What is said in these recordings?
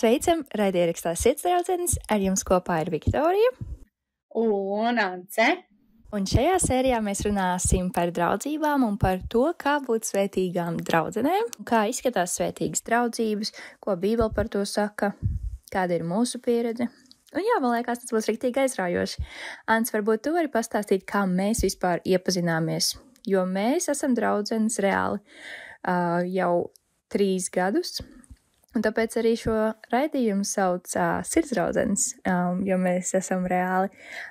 Sveicam! Raidierakstā Sirds draudzenes, ar jums kopā ir Viktorija un Ance. Un šajā sērijā mēs runāsim par draudzībām un par to, kā būt svētīgām draudzenēm, kā izskatās svētīgas draudzības, ko Bībele par to saka, kāda ir mūsu pieredze. Un jā, man liekas, tas būs riktīgi aizraujoši. Ants, varbūt tu vari pastāstīt, kā mēs vispār iepazināmies, jo mēs esam draudzenes reāli jau 3 gadus. Un tāpēc arī šo raidījumu sauc Sirds draudzenes, jo mēs esam reāli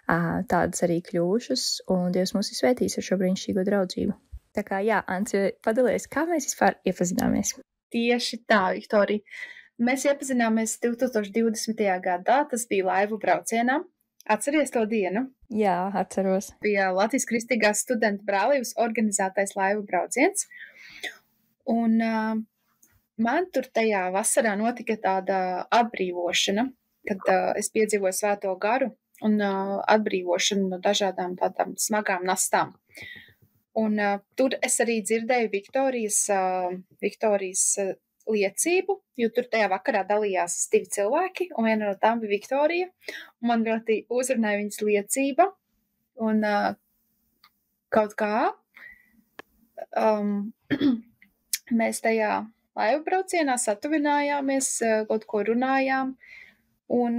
tādas arī kļuvušas, un Dievs mūs ir svētījis ar šo brīnišķīgo draudzību. Tā kā jā, Ants, padalies, kā mēs vispār iepazināmies? Tieši tā, Viktorija. Mēs iepazināmies 2020. gadā, tas bija laivu braucienā. Atceries to dienu? Jā, atceros. Bija Latvijas Kristīgās studentu brālības organizētais laivu brauciens, un man tur tajā vasarā notika tāda atbrīvošana, kad es piedzīvoju Svēto garu un atbrīvošanu no dažādām tādām smagām nastām. Un tur es arī dzirdēju Viktorijas liecību, jo tur tajā vakarā dalījās 2 cilvēki, un viena no tām bija Viktorija. Un man ļoti uzrunāja viņas liecība, un kaut kā mēs tajā laivu braucienā satuvinājāmies, kaut ko runājām, un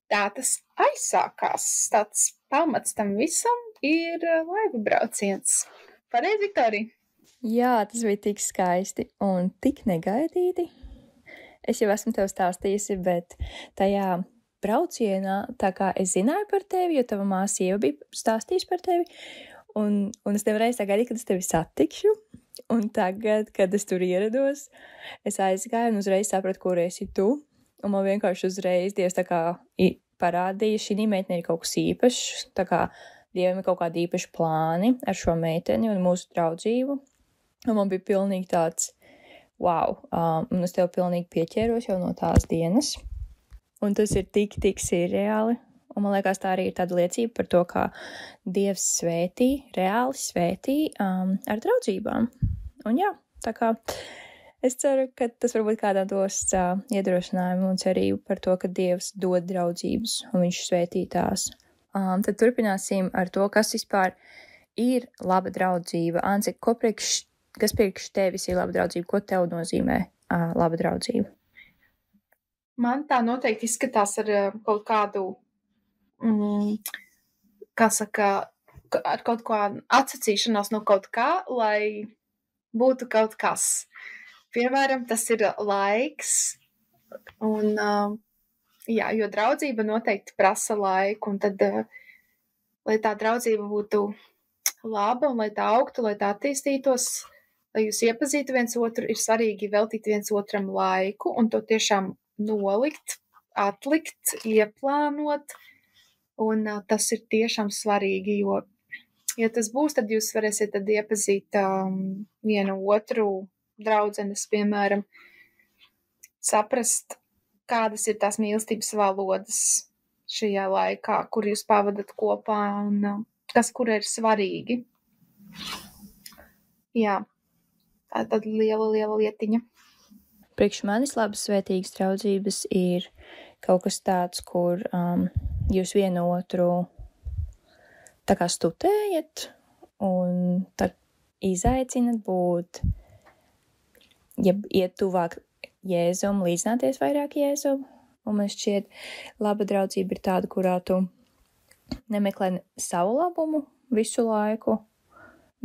tā tas aizsākās. Tāds pamats tam visam ir laivu brauciens. Pareizi, Viktorija? Jā, tas bija tik skaisti un tik negaidīti. Es jau esmu tev stāstījusi, bet tajā braucienā, tā kā es zināju par tevi, jo tava māsa jau bija stāstījusi par tevi, un es nevarēju sagaidīt, kad es tevi satikšu. Un tagad, kad es tur ierados, es aizgāju un uzreiz sapratu, kur esi tu. Un man vienkārši uzreiz Dievs tā kā parādīja, šī meitene ir kaut kas īpašs, tā kā Dievam ir kaut kādi īpaši plāni ar šo meiteni un mūsu draudzību. Un man bija pilnīgi tāds, wow, un es tev pilnīgi pieķēros jau no tās dienas. Un tas ir tik sirreāli. Un man liekas, tā arī ir tāda liecība par to, kā Dievs svētī, reāli svētī ar draudzībām. Un jā, tā kā es ceru, ka tas varbūt kādām dos iedrošinājumu un cerību par to, ka Dievs dod draudzības un viņš svētī tās. Tad turpināsim ar to, kas vispār ir laba draudzība. Anci, kas priekš tevis ir laba draudzība? Ko tev nozīmē laba draudzība? Man tā noteikti izskatās ar kaut kādu kā saka, ar kaut ko atsacīšanos no kaut kā, lai būtu kaut kas. Piemēram, tas ir laiks, un, jā, jo draudzība noteikti prasa laiku, un tad, lai tā draudzība būtu laba, un lai tā augtu, lai tā attīstītos, lai jūs iepazītu viens otru, ir svarīgi veltīt viens otram laiku, un to tiešām nolikt, atlikt, ieplānot. Un tas ir tiešām svarīgi, jo, ja tas būs, tad jūs varēsiet tad iepazīt vienu otru draudzenes, piemēram, saprast, kādas ir tās mīlestības valodas šajā laikā, kur jūs pavadat kopā un kas, kur ir svarīgi. Jā, tā tad liela lietiņa. Priekš manis labas svētīgas draudzības ir kaut kas tāds, kur jūs vienu otru tā kā studējat un tā izaicinat būt, ja iet tuvāk Jēzum, līdzināties vairāk Jēzum. Un man šķiet, laba draudzība ir tāda, kurā tu nemeklē savu labumu visu laiku,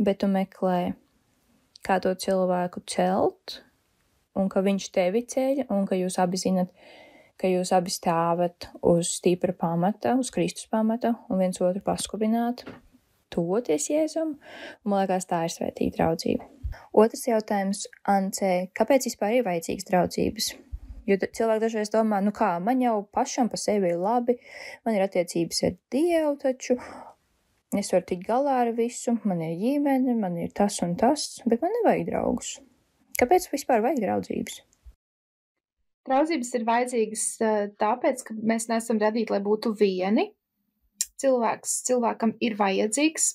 bet tu meklē, kā to cilvēku celt, un ka viņš tevi ceļ, un ka jūs abi zinat, ka jūs abi stāvat uz stipra pamata, uz Kristus pamata, un viens otru paskubināt, tuvoties Jēzum, un man liekas, tā ir svētīga draudzība. Otrs jautājums, Ancē, kāpēc vispār ir vajadzīgas draudzības? Jo cilvēki dažreiz domā, nu kā, man jau pašam pa sevi ir labi, man ir attiecības ar Dievu taču, es varu tikt galā ar visu, man ir ģimene, man ir tas un tas, bet man nevajag draugus. Kāpēc vispār vajag draudzības? Draudzības ir vajadzīgas tāpēc, ka mēs neesam radīti, lai būtu vieni. Cilvēkam ir vajadzīgs,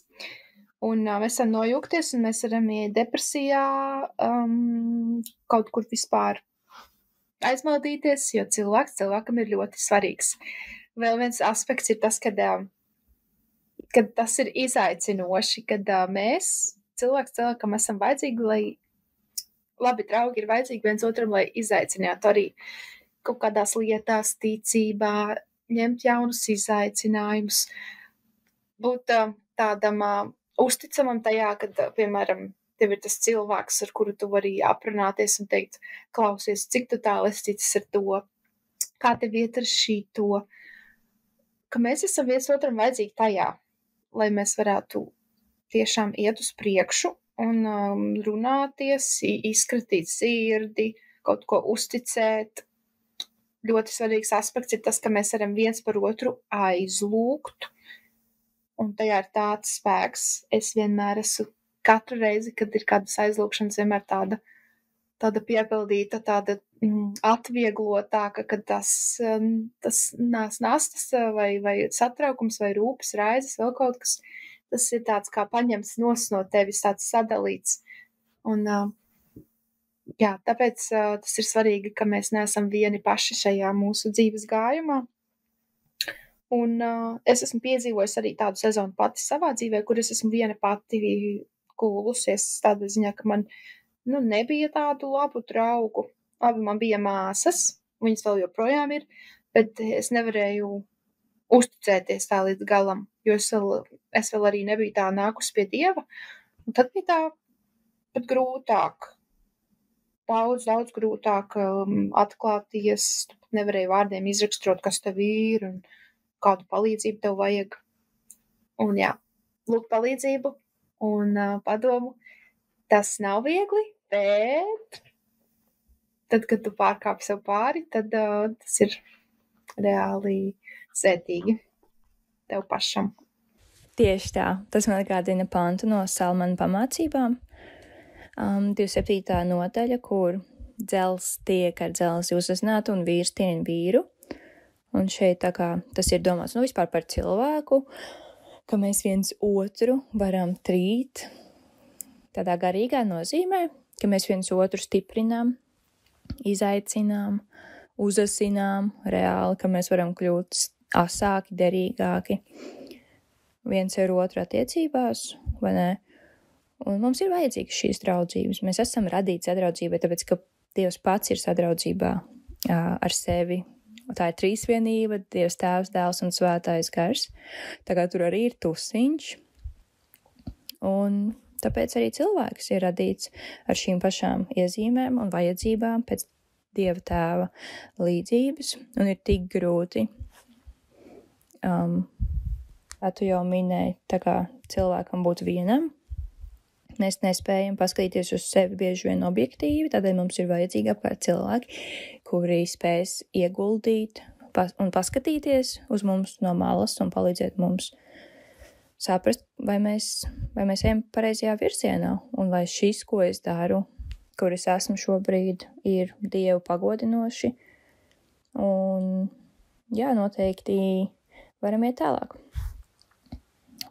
un mēs varam nojūgties, un mēs varam iet depresijā, kaut kur vispār aizmaldīties, jo cilvēkam ir ļoti svarīgs. Vēl viens aspekts ir tas, kad tas ir izaicinoši, kad mēs, cilvēkam esam vajadzīgi, lai labi draugi ir vajadzīgi viens otram, lai izaicinātu arī kaut kādās lietās, ticībā, ņemt jaunus izaicinājumus, būt tādam uzticamam tajā, kad, piemēram, tev ir tas cilvēks, ar kuru tu vari aprunāties un teikt, klausies, cik tu tālu esi ticis ar to, kā tev iet ar šito, ka mēs esam viens otram vajadzīgi tajā, lai mēs varētu tiešām iet uz priekšu un runāties, izskatīt sirdi, kaut ko uzticēt. Ļoti svarīgs aspekts ir tas, ka mēs varam viens par otru aizlūgt, un tajā ir tāds spēks. Es vienmēr esmu katru reizi, kad ir kādas aizlūgšanas, vienmēr tāda piepildīta, tāda atvieglotāka, kad tas nastas vai satraukums vai rūpes, raizes, vēl kaut kas, tas ir tāds kā paņemts no tevis, tāds sadalīts. Un tāpēc tas ir svarīgi, ka mēs neesam vieni paši šajā mūsu dzīves gājumā. Un es esmu piedzīvojis arī tādu sezonu pati savā dzīvē, kur es esmu viena pati kūlusies tādā ziņā, ka man nebija tādu labu draugu. Labi, man bija māsas, viņas vēl joprojām ir, bet es nevarēju uzticēties tā līdz galam, jo es vēl arī nebiju tā nākus pie Dieva. Un tad bija tā pat grūtāk. Daudz grūtāk atklāties, tu pat nevarēji vārdiem izraksturot, kas tev ir un kādu palīdzību tev vajag. Un lūgt palīdzību un padomu. Tas nav viegli, bet tad, kad tu pārkāpi sev pāri, tad tas ir reāli sētīgi tev pašam. Tieši tā. Tas man atgādina pantu no Salmana pamācībām. 27. nodaļa, kur dzelzs tiek ar dzelzi uzazināta un vīrs tien vīru. Un šeit tā kā tas ir domāts vispār par cilvēku, ka mēs viens otru varam trīt tādā garīgā nozīmē, ka mēs viens otru stiprinām, izaicinām, uzasinām reāli, ka mēs varam kļūt asāki, derīgāki viens ar otru attiecībās, vai ne? Un mums ir vajadzīgas šīs draudzības. Mēs esam radīti sadraudzībai, tāpēc, ka Dievs pats ir sadraudzībā ar sevi. Tā ir trīsvienība, Dievs Tēvs, Dēls un Svētais Gars. Tā kā tur arī ir tusiņš. Un tāpēc arī cilvēks ir radīts ar šīm pašām iezīmēm un vajadzībām pēc Dieva Tēva līdzības. Un ir tik grūti, kā tu jau minēji, tā kā cilvēkam būt vienam. Mēs nespējam paskatīties uz sevi bieži vien objektīvi, tādēļ mums ir vajadzīgi apkārt cilvēki, kuri spēs ieguldīt un paskatīties uz mums no malas un palīdzēt mums saprast, vai mēs ejam pareizajā virzienā un vai šis, ko es daru, kur es esmu šobrīd, ir Dievu pagodinoši. Un noteikti varam iet tālāk.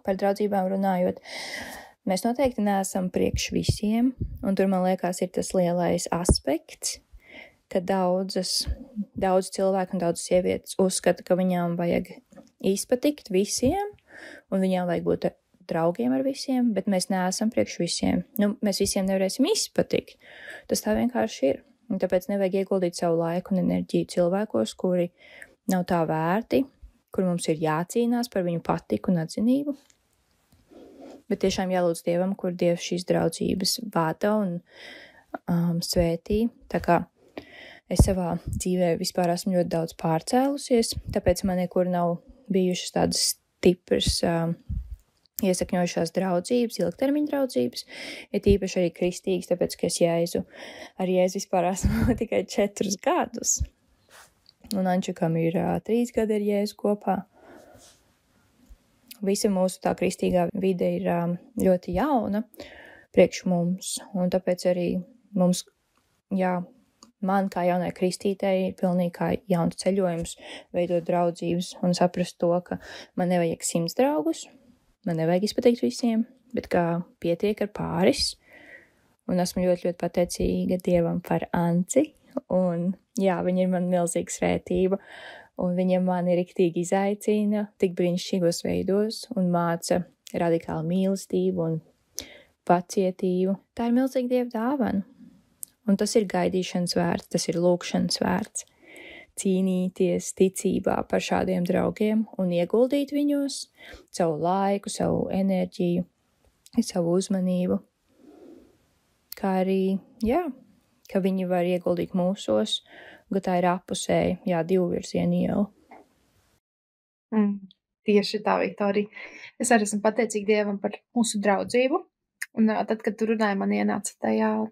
Par draudzībām runājot, mēs noteikti neesam priekš visiem, un tur, man liekas, ir tas lielais aspekts, ka daudz cilvēku un daudz sievietes uzskata, ka viņām vajag izpatikt visiem, un viņām vajag būt draugiem ar visiem, bet mēs neesam priekš visiem. Mēs visiem nevarēsim izpatikt. Tas tā vienkārši ir. Un tāpēc nevajag ieguldīt savu laiku un enerģiju cilvēkos, kuri nav tā vērti, kur mums ir jācīnās par viņu patiku un atzinību. Bet tiešām jālūdz Dievam, kur Dievs šīs draudzības vada un svētī. Tā kā es savā dzīvē vispār esmu ļoti daudz pārcēlusies, tāpēc man nekur nav bijušas tādas stipras iesakņojušās draudzības, ilgtermiņa draudzības, ir īpaši arī kristīgas, tāpēc, ka es Jēzu vispār esmu tikai 4 gadus. Un Ančukam ir 3 gadi ar Jēzu kopā. Visa mūsu tā kristīgā vide ir ļoti jauna priekš mums, un tāpēc arī mums, man kā jaunai kristītei ir pilnīgi kā jauns ceļojums veidot draudzības un saprast to, ka man nevajag 100 draugus, man nevajag izpatikt visiem, bet kā pietiek ar pāris, un esmu ļoti, ļoti pateicīga Dievam par Anci un jā, viņa ir man milzīga svētība, un viņa mani riktīgi izaicina tik brīnišķīgos veidos un māca radikālu mīlestību un pacietību. Tā ir milzīga Dieva dāvana, un tas ir gaidīšanas vērts, tas ir lūkšanas vērts. Cīnīties ticībā par šādiem draugiem un ieguldīt viņos savu laiku, savu enerģiju, savu uzmanību. Kā arī, jā, ka viņi var ieguldīt mūsos, ka tā ir apusēja, jā, divvirziena iela. Tieši tā, Viktorija. Es arī esmu pateicīga Dievam par mūsu draudzību. Un tad, kad tu runāji, man ienāca tajā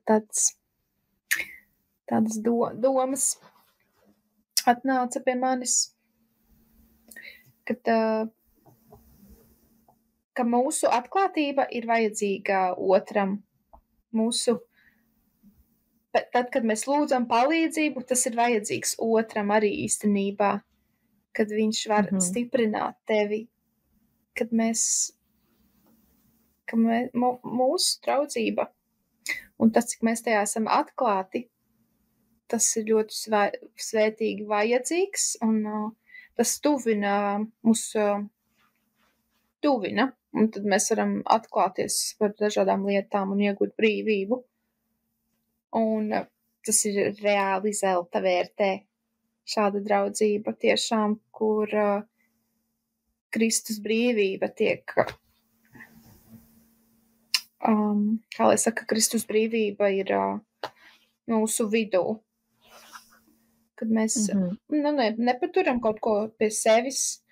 tādas domas atnāca pie manis, ka mūsu atklātība ir vajadzīga otram. Tad, kad mēs lūdzam palīdzību, tas ir vajadzīgs otram arī īstenībā, kad viņš var stiprināt tevi, kad mūsu draudzība un tas, cik mēs tajā esam atklāti, tas ir ļoti svētīgi vajadzīgs, un tas tuvina, un tad mēs varam atklāties par dažādām lietām un iegūt brīvību. Un tas ir reāli zelta vērtē, šāda draudzība tiešām, kur Kristus brīvība tiek, kā lai saka, Kristus brīvība ir mūsu vidū. Kad mēs nepaturam kaut ko pie sevis,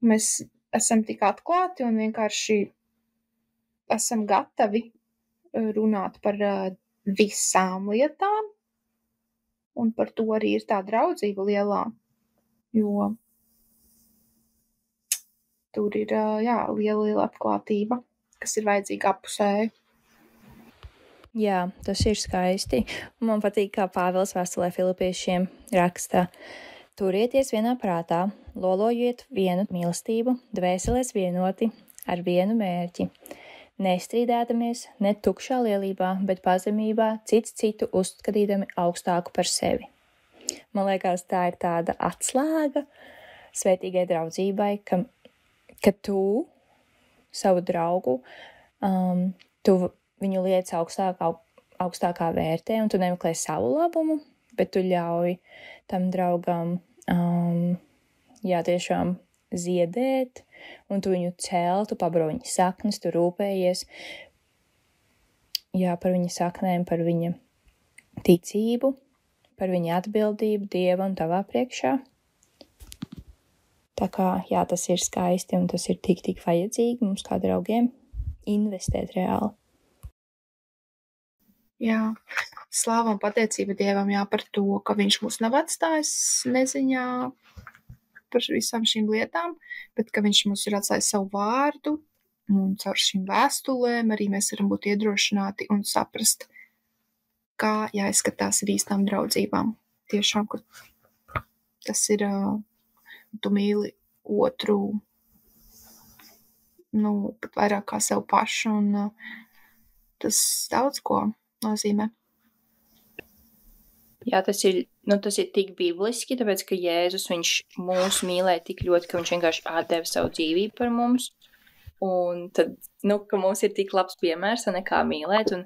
mēs esam tik atklāti un vienkārši esam gatavi runāt par visām lietām, un par to arī ir tā draudzība lielā, jo tur ir, liela atklātība, kas ir vajadzīga apusēji. Jā, tas ir skaisti. Man patīk, kā Pāvils vēstulē Filipiešiem raksta: turieties vienā prātā, lolojiet vienu mīlestību, dvēselēs vienoti, ar vienu mērķi. Nestrīdēdamies, ne tukšā lielībā, bet pazemībā, cits citu uzskatīdami augstāku par sevi. Man liekas, tā ir tāda atslēga svētīgai draudzībai, ka tu savu draugu, tu viņu liec augstākā vērtē, un tu nemeklē savu labumu, bet tu ļauj tam draugam, tiešām ziedēt, un tu viņu cēl, tu pabaro viņa saknes, tu rūpējies, par viņa saknēm, par viņa ticību, par viņa atbildību Dieva un tavā priekšā. Tā kā, tas ir skaisti, un tas ir tik vajadzīgi mums kā draugiem investēt reāli. Jā, slāva un pateicība Dievam, par to, ka viņš mūs nav atstājis neziņā par visām šīm lietām, bet ka viņš mums ir atstājis savu vārdu, un caur šīm vēstulēm arī mēs varam būt iedrošināti un saprast, kā jāizskatās ar īstām draudzībām. Tiešām, ka tas ir, tu mīli otru, pat vairāk kā sev pašu, un tas daudz ko nozīmē. Jā, tas ir tik bibliski, tāpēc, ka Jēzus, viņš mūs mīlēja tik ļoti, ka viņš vienkārši atdeva savu dzīvību par mums, un tad, ka mums ir tik labs piemērs, kā mīlēt, un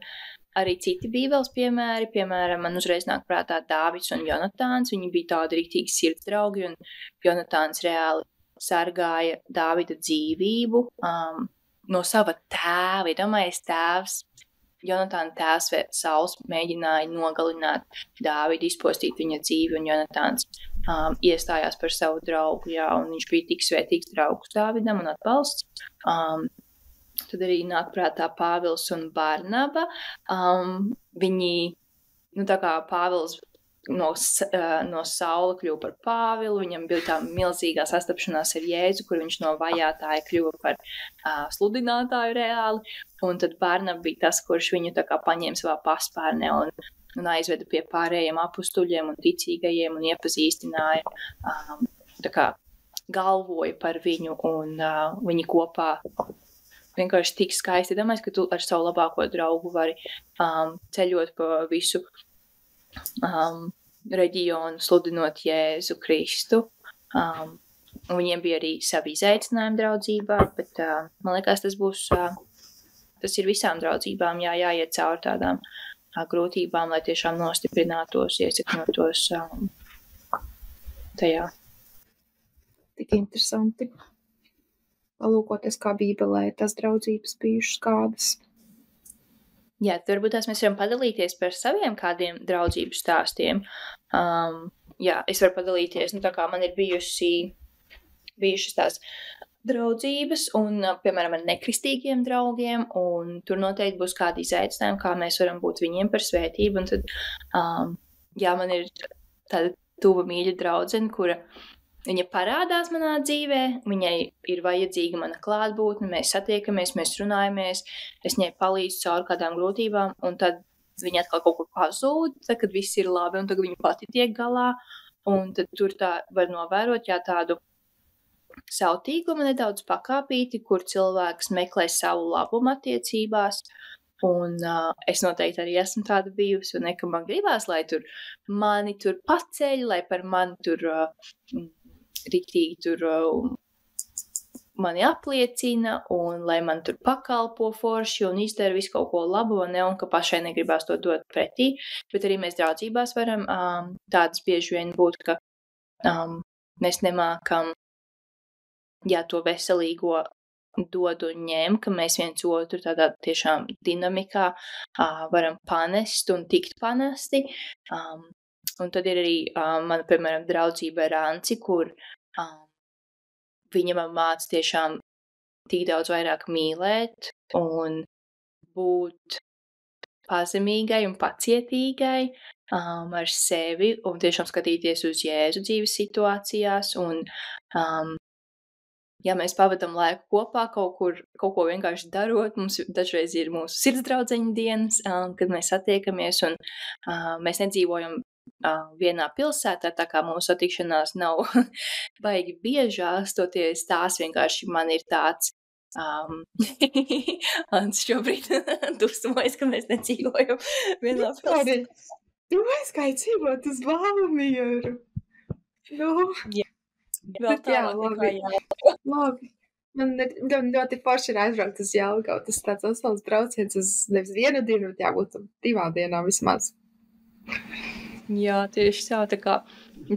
arī citi bībeles piemēri, piemēram, man uzreiz nāk prātā Dāvids un Jonatāns, viņi bija tādi riktīgi sirds draugi, un Jonatāns reāli sargāja Dāvida dzīvību no sava tēva, domājies tēvs, Jonatāna tēvs Sauls mēģināja nogalināt Dāvidu, izpostīt viņa dzīvi, un Jonatāns iestājās par savu draugu, un viņš bija tik svētīgs draugs Dāvidam un atbalsts. Tad arī nāk prātā Pāvils un Barnaba. Viņi, tā kā Pāvils no Saula kļuva par Pāvilu, viņam bija tā milzīgā sastapšanās ar Jēzu, kur viņš no vajātāja kļuva par sludinātāju reāli, un tad Barnaba bija tas, kurš viņu tā kā paņēma savā paspārnē un aizveda pie pārējiem apustuļiem un ticīgajiem un iepazīstināja, tā kā galvoja par viņu, un viņi kopā vienkārši tik skaisti. Domāju, ka tu ar savu labāko draugu vari ceļot pa visu reģionu sludinot Jēzu Kristu. Un viņiem bija arī savi izaicinājumi draudzībā, bet man liekas, tas ir visām draudzībām jāiet cauri tādām grūtībām, lai tiešām nostiprinātos, iesakņotos tajā. Tik interesanti. Palūkoties, kā Bībelē tas draudzības bijušas kādas. Jā, varbūt tās mēs varam padalīties par saviem kādiem draudzību stāstiem. Jā, es varu padalīties, tā kā man ir bijušas tās draudzības un, piemēram, ar nekristīgiem draugiem, un tur noteikti būs kādi izaicinājumi, kā mēs varam būt viņiem par svētību, un tad, jā, man ir tāda tuva mīļa draudzene, kura viņa parādās manā dzīvē, viņai ir vajadzīga mana klātbūtne, mēs satiekamies, mēs runājamies, es viņai palīdzu cauri kādām grūtībām, un tad viņa atkal kaut kur pazūd, tad, kad viss ir labi, un tagad viņa pati tiek galā, un tad tur tā var novērot, tādu sautīgumu nedaudz pakāpīti, kur cilvēks meklē savu labumu attiecībās, un es noteikti arī esmu tāda bijusi, un ka man gribās, lai tur mani tur paceļ, lai par mani tur riktīgi tur mani apliecina, un lai man tur pakalpo forši un izdara visu kaut ko labu, un ka pašai negribās to dot pretī, bet arī mēs draudzībās varam tādas bieži vien būt, ka mēs nemākam to veselīgo dod un ņem, ka mēs viens otru tādā tiešām dinamikā varam panest un tikt panesti. Un tad ir arī mana, piemēram, draudzība ar Anci, kur viņa man māca tiešām tik daudz vairāk mīlēt un būt pazemīgai un pacietīgai ar sevi un tiešām skatīties uz Jēzu dzīves situācijās. Un, ja mēs pavadam laiku kopā kaut ko vienkārši darot, mums dažreiz ir mūsu sirdsdraudzeņu dienas, kad mēs satiekamies un mēs nedzīvojam vienā pilsētā, tā kā mūsu satikšanās nav baigi biežās, toties tās vienkārši man ir tāds Ants šobrīd dusmojas, ka mēs nedzīvojam vienā pilsētā. Tu aizgāji dzīvot uz Valmieru. Jā, vēl tālāk nekā Labi. Man ļoti forši ir aizbraukt uz Jelgavu. Tas tāds atsvals brauciens uz nevis vienu dienu, bet jābūt 2 dienām vismaz. Jā, tieši tā kā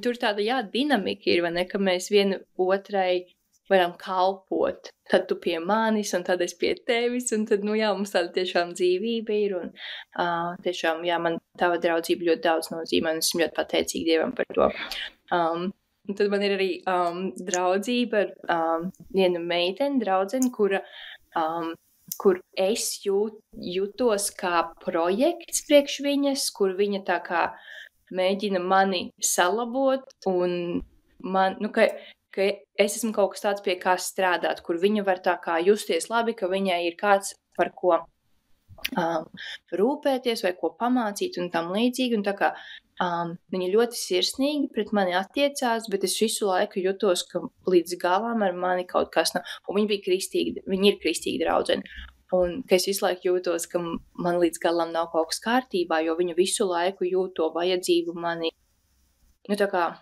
tur tāda, dinamika ir, vai ne, ka mēs vienu otrai varam kalpot. Tad tu pie manis, un tad es pie tevis, un tad, mums tāda tiešām dzīvība ir, un tiešām, man tava draudzība ļoti daudz nozīmē, un esmu ļoti pateicīga Dievam par to. Un tad man ir arī draudzība ar vienu meiteni, draudzeni, kur es jūtos kā projekts priekš viņas, kur viņa tā kā mēģina mani salabot, un man, ka es esmu kaut kas tāds, pie kā strādāt, kur viņa var tā kā justies labi, ka viņai ir kāds, par ko rūpēties vai ko pamācīt un tam līdzīgi, un tā kā viņa ļoti sirsnīgi pret mani attiecās, bet es visu laiku jutos, ka līdz galam ar mani kaut kas nav, un viņa ir kristīga draudzene. Un ka es visu laiku jūtos, ka man līdz galam nav kaut kas kārtībā, jo viņa visu laiku jūt to vajadzību mani. Tā kā,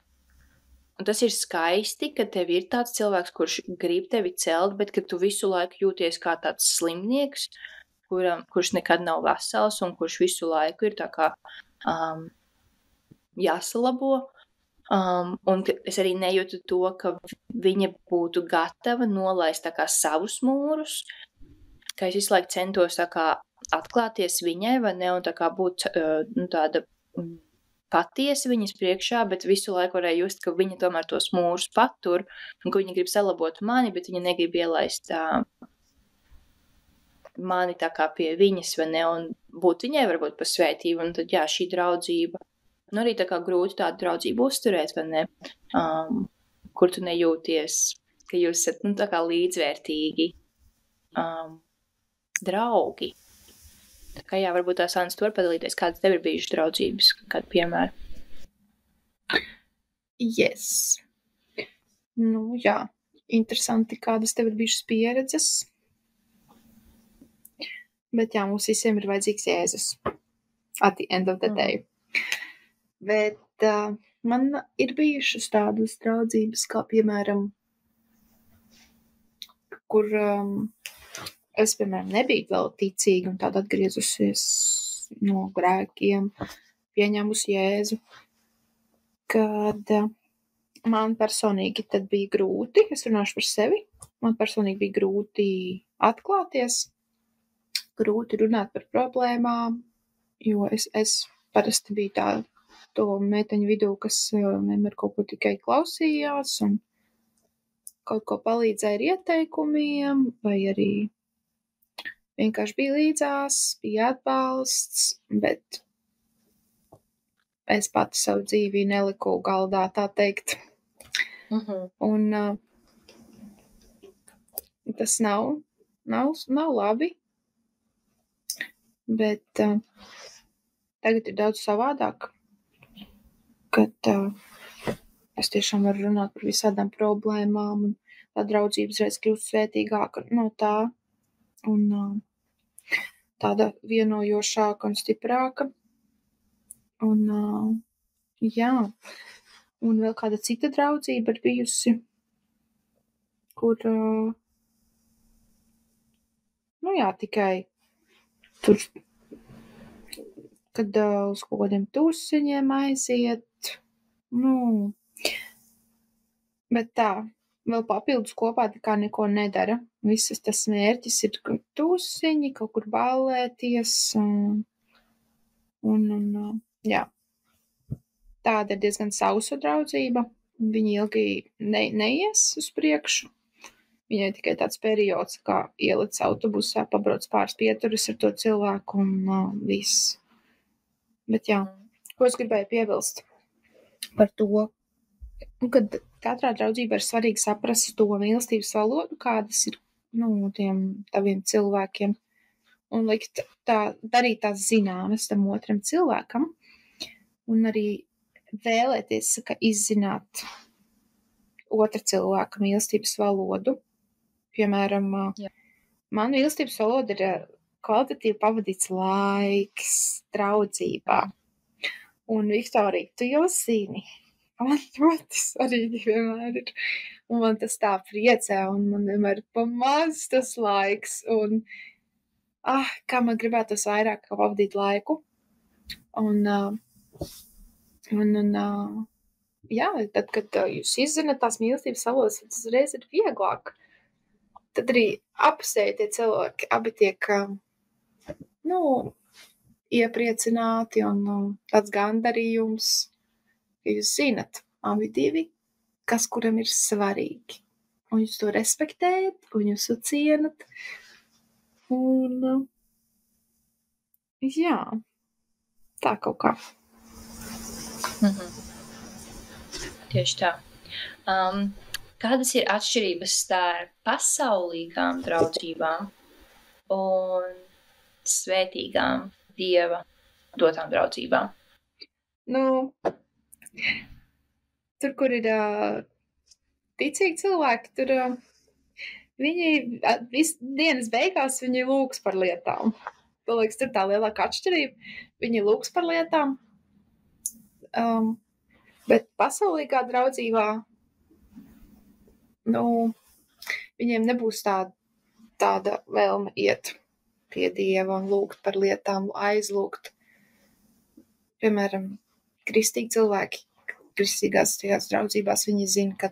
un tas ir skaisti, ka tev ir tāds cilvēks, kurš grib tevi celt, bet ka tu visu laiku jūties kā tāds slimnieks, kurš nekad nav vesels un kurš visu laiku ir tā kā jāsalabo. Un es arī nejūtu to, ka viņa būtu gatava nolaist tā kā savus mūrus, ka es visu laiku centos tā kā atklāties viņai, vai ne, un tā kā būt tāda patiesa viņas priekšā, bet visu laiku varēja just, ka viņa tomēr tos mūrus patur, un ka viņa grib salabot mani, bet viņa negrib ielaist mani tā kā pie viņas, vai ne, un būt viņai varbūt pa svētību, un tad šī draudzība, un arī tā kā grūti tādu draudzību uzturēt, vai ne, kur tu nejūties, ka jūs esat, tā kā līdzvērtīgi draugi. Tā kā varbūt tās Anna tu var padalīties, kādas tev ir bijušas draudzības, kādu piemēru? Yes. Interesanti, kādas tev ir bijušas pieredzes. Bet mums visiem ir vajadzīgs Jēzus. At the end of the day. Bet man ir bijušas tādas draudzības, kā piemēram, kur es, piemēram, nebiju vēl ticīga un tad atgriezusies no grēkiem, pieņēmusi Jēzu, kad man personīgi tad bija grūti, es runāšu par sevi, man personīgi bija grūti atklāties, grūti runāt par problēmām, jo es parasti biju to meiteņu vidū, kas vienmēr kaut ko tikai klausījās un kaut ko palīdzēja ar ieteikumiem, vai arī vienkārši bija līdzās, bija atbalsts, bet es pati savu dzīvi neliku galdā, tā teikt. Un tas nav labi, bet tagad ir daudz savādāk, kad es tiešām varu runāt par visādām problēmām, un tā draudzības reiz kļūst svētīgāka no tā, un tāda vienojošāka un stiprāka. Un jā, un vēl kāda cita draudzība ir bijusi, kur, tikai tur, kad uz kaut kādiem tūsiņiem aiziet, bet tā, vēl papildus kopā tā kā neko nedara. Visas tas mērķis ir tūsiņi, kaut kur ballēties, un jā. Tāda ir diezgan sausa draudzība. Viņi ilgi neies uz priekšu. Viņai tikai tāds periods, kā ielic autobusā, pabrauc pāris pieturas ar to cilvēku un viss. Bet jā, ko es gribēju piebilst par to, kad katrā draudzībā ir svarīgi saprast to mīlestības valodu, kādas ir tiem taviem cilvēkiem, un likt darīt tās zināmas tam otram cilvēkam, un arī vēlēties izzināt otra cilvēka mīlestības valodu. Piemēram, man mīlestības valoda ir kvalitatīvi pavadīts laiks draudzībā. Un, Viktorija, tu jau zini, man ļoti svarīgi vienmēr ir. Un man tas tā priecē, un man vienmēr pamaz tas laiks. Un, kā man gribētos vairāk pavadīt laiku. Un jā, tad, kad jūs izzināt tās mīlestības valodas, tas reiz ir vieglāk. Tad arī apusēji tie cilvēki abi tiek, iepriecināti un tāds gandarījums, ka jūs zinat, abi divi, kas kuram ir svarīgi. Un jūs to respektējat, un jūs to cienat. Un, jā, tā kaut kā. Tieši tā. Kādas ir atšķirības starp pasaulīgām draudzībām un svētīgām Dieva dotām draudzībām? Tur, kur ir ticīgi cilvēki, tur viņi dienas beigās viņi lūgs par lietām. Man liekas, tur tā lielākā atšķirība. Viņi lūgs par lietām. Bet pasaulīgā draudzībā viņiem nebūs tāda vēlme iet pie Dieva un lūgt par lietām, aizlūgt. Piemēram, kristīgi cilvēki, kristīgās tajās draudzībās, viņi zina, ka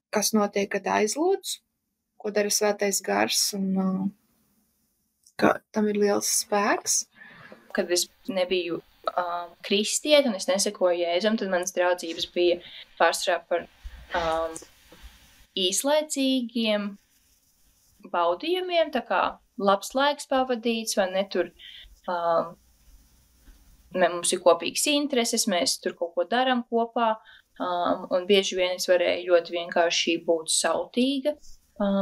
kas notiek, kad aizlūdz, ko dara svētais gars, un ka tam ir liels spēks. Kad es nebiju kristieti un es nesekoju Jēzum, tad manas draudzības bija pārsvarā par īslaicīgiem baudījumiem, tā kā labs laiks pavadīts, vai ne tur mums ir kopīgas intereses, mēs tur kaut ko darām kopā, un bieži vien es varēju ļoti vienkārši būt sautīga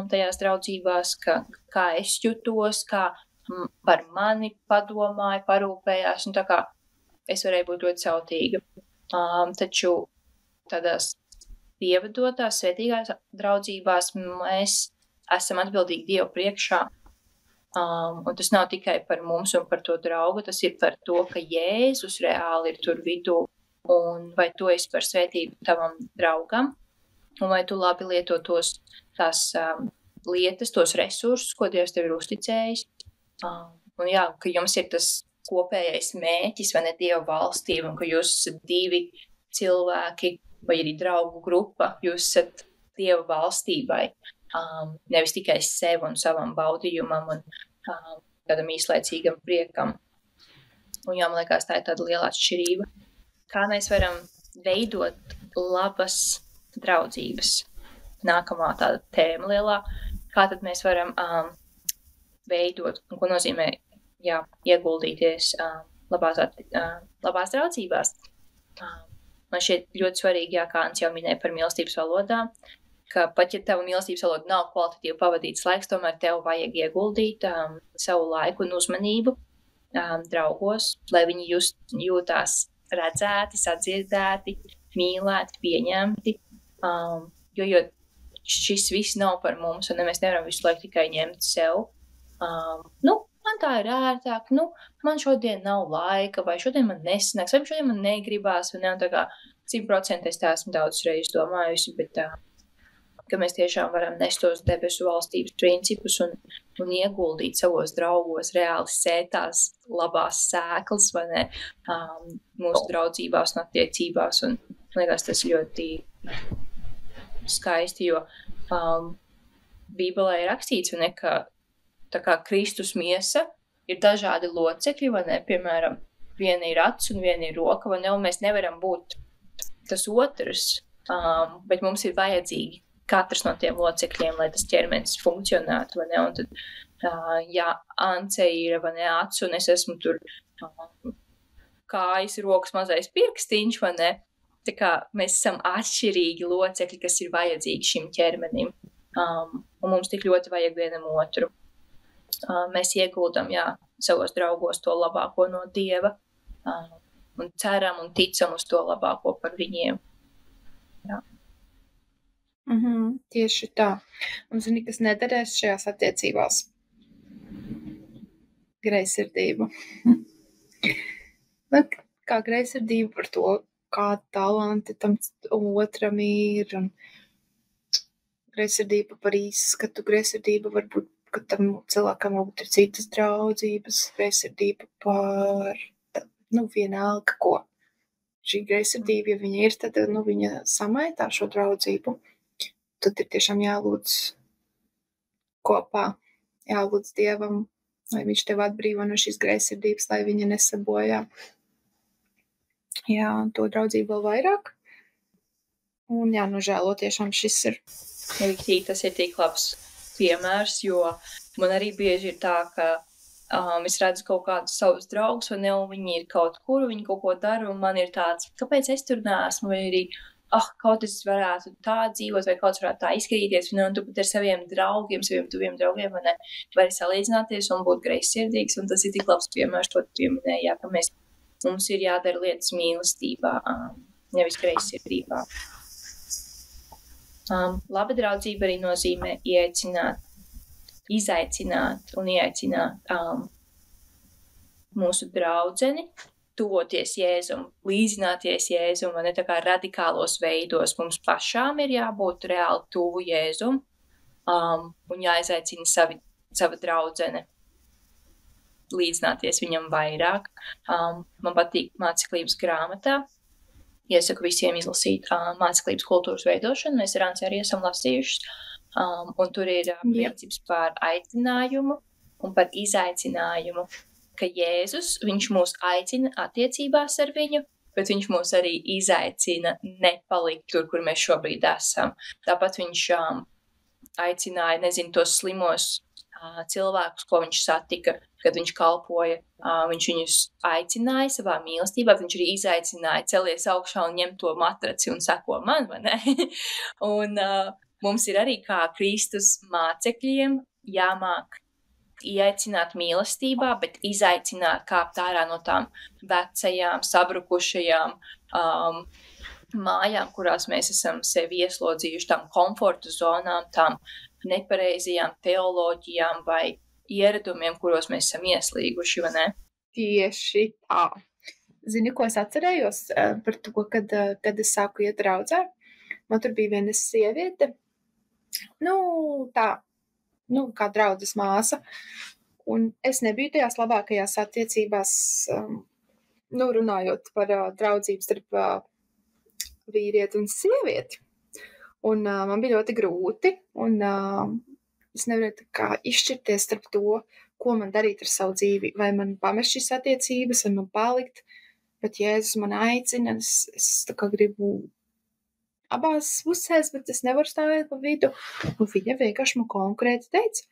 tajās draudzībās, kā es jutos, kā par mani padomāja, parūpējās, un tā kā es varēju būt ļoti sautīga. Taču tādās dievadotās, svētīgās draudzībās mēs esam atbildīgi Dievu priekšā. Un tas nav tikai par mums un par to draugu, tas ir par to, ka Jēzus reāli ir tur vidū un vai tu esi par svētību tavam draugam, un vai tu labi lieto tās lietas, tos resursus, ko Dievs tev ir uzticējis. Un jā, ka jums ir tas kopējais mērķis, vai ne, Dieva valstība, un ka jūs esat divi cilvēki, vai arī draugu grupa, jūs esat Dieva valstībai, nevis tikai sev un savam baudījumam un tādam īslaicīgam priekam. Un jā, man liekas, tā ir tāda liela atšķirība. Kā mēs varam veidot labas draudzības? Nākamā tāda tēma lielā. Kā tad mēs varam veidot, un ko nozīmē, jā, ieguldīties labās draudzībās? Man šķiet ļoti svarīgi, jā, kā Ants jau minēja par mīlestības valodām, ka pat ja tava mīlestības valoda nav kvalitatīvi pavadīts laiks, tomēr tev vajag ieguldīt savu laiku un uzmanību draugos, lai viņi jūtās redzēti, sadzirdēti, mīlēti, pieņemti, jo šis viss nav par mums, un mēs nevaram visu laiku tikai ņemt sev. Man tā ir ērtāk, man šodien nav laika, vai šodien man nesanāks, vai šodien man negribās, vai ne, un tā kā 100% es tā esmu daudz reizes domājusi, bet ka mēs tiešām varam nest tos debesu valstības principus un ieguldīt savos draugos, reāli sētās labās sēklas, vai ne, mūsu draudzībās un attiecībās, un liekas, tas ļoti skaisti, jo Bībelē ir rakstīts, vai ne, ka tā kā Kristus miesa ir dažādi locekļi, vai ne, piemēram, viena ir acs un viena ir roka, vai ne, un mēs nevaram būt tas otrs, bet mums ir vajadzīgi katrs no tiem locekļiem, lai tas ķermenis funkcionētu, vai ne, un tad, ja Ance ir, vai ne, acs, un es esmu tur kājas, rokas, mazais pirkstiņš, vai ne, tā kā mēs esam atšķirīgi locekļi, kas ir vajadzīgi šim ķermenim, un mums tik ļoti vajag vienam otru. Mēs ieguldam, jā, savos draugos to labāko no Dieva, un ceram un ticam uz to labāko par viņiem. Jā. Tieši tā. Un zini, kas nederēs šajās attiecībās? Greizsirdība. Kā greizsirdība par to, kāda talanti tam otram ir, un greizsirdība par izskatu, greizsirdība varbūt, ka tam cilvēkam varbūt ir citas draudzības, greizsirdība par, vienalga ko. Šī greizsirdība, ja viņa ir, tad, viņa samaitā šo draudzību. Tad ir tiešām jālūdz kopā, jālūdz Dievam, lai viņš tev atbrīvo no šīs greizsirdības, lai viņa nesabojā. Jā, to draudzību vēl vairāk. Un jā, žēlo tiešām šis ir. Riktīgi, tas ir tik labs piemērs, jo man arī bieži ir tā, ka es redzu kaut kādus savus draugus, un viņi ir kaut kur, viņi kaut ko dara, un man ir tāds, kāpēc es tur neesmu, vai arī kaut es varētu tā dzīvot, vai kaut kas varētu tā izskatīties, un tu pat ar saviem draugiem, saviem tuviem draugiem, vai ne, vari salīdzināties un būt greizsirdīgs, un tas ir tik labs piemērs, to tu pieminēji, jā, ka mums ir jādara lietas mīlestībā, nevis greizsirdībā. Laba draudzība arī nozīmē izaicināt mūsu draudzeni, tuvoties Jēzum, līdzināties Jēzum, vai ne, tā kā radikālos veidos. Mums pašām ir jābūt reāli tuvu Jēzum, un jāizaicina sava draudzene līdzināties viņam vairāk. Man patīk māceklības grāmatā. Iesaku visiem izlasīt māceklības kultūras veidošanu. Mēs ar Anci arī esam lasījušas. Un tur ir princips par aicinājumu un par izaicinājumu. Ka Jēzus, viņš mūs aicina attiecībās ar viņu, bet viņš mūs arī izaicina nepalikt tur, kur mēs šobrīd esam. Tāpat viņš aicināja, tos slimos cilvēkus, ko viņš satika, kad viņš kalpoja. Viņš viņus aicināja savā mīlestībā, viņš arī izaicināja celies augšā un ņemt to matraci un seko man, vai ne? Un mums ir arī kā Kristus mācekļiem jāmāk ieaicināt mīlestībā, bet izaicināt kāpt ārā no tām vecajām, sabrukušajām mājām, kurās mēs esam sevi ieslodzījuši, tām komforta zonām, tām nepareizajām teoloģijām vai ieradumiem, kuros mēs esam ieslīguši, vai ne? Tieši tā. zini, ko es atcerējos par to, kad es sāku iet draudzē? Man tur bija viena sieviete, kā draudzes māsa, un es nebiju tajās labākajās attiecībās, runājot par draudzību starp vīrieti un sievieti. Un man bija ļoti grūti, un es nevarēju izšķirties starp to, ko man darīt ar savu dzīvi, vai man pamest šīs attiecības, vai man palikt, bet Jēzus man aicina, es tā kā gribu abās pusēs, bet es nevaru stāvēt pa vidu, un viņa vienkārši man konkrēti teica,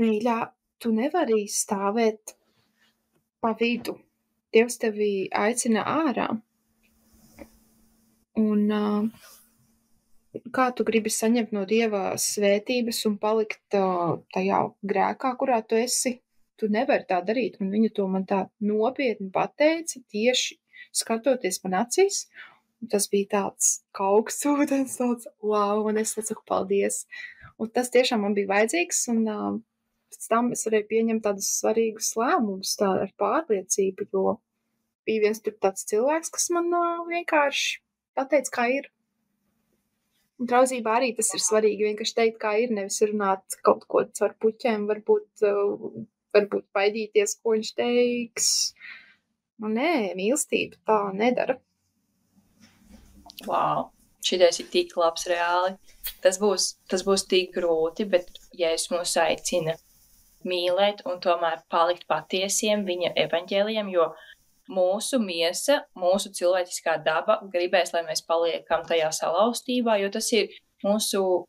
mīļā, tu nevari stāvēt pa vidu, Dievs tevi aicina ārā, un kā tu gribi saņemt no Dieva svētības un palikt tajā grēkā, kurā tu esi, tu nevari tā darīt. Un viņa to man tā nopietni pateica, tieši skatoties man acīs. Un tas bija tāds kā augsts ūdens, tāds wow, un es saku paldies. Un tas tiešām man bija vajadzīgs, un pēc tam es varēju pieņemt tādus svarīgus lēmumus tā ar pārliecību, jo bija viens tur tāds cilvēks, kas man vienkārši pateica, kā ir. Un draudzībā arī tas ir svarīgi vienkārši teikt, kā ir, nevis runāt kaut ko caur puķēm, varbūt baidīties, ko viņš teiks. Nē, mīlestība tā nedara. Wow, šitais ir tik labs reāli. Tas būs tik grūti, bet Jēzus mūs aicina mīlēt un tomēr palikt patiesiem viņa evaņģēlijam, jo mūsu miesa, mūsu cilvēciskā daba gribēs, lai mēs paliekam tajā salauztībā, jo tas ir mūsu,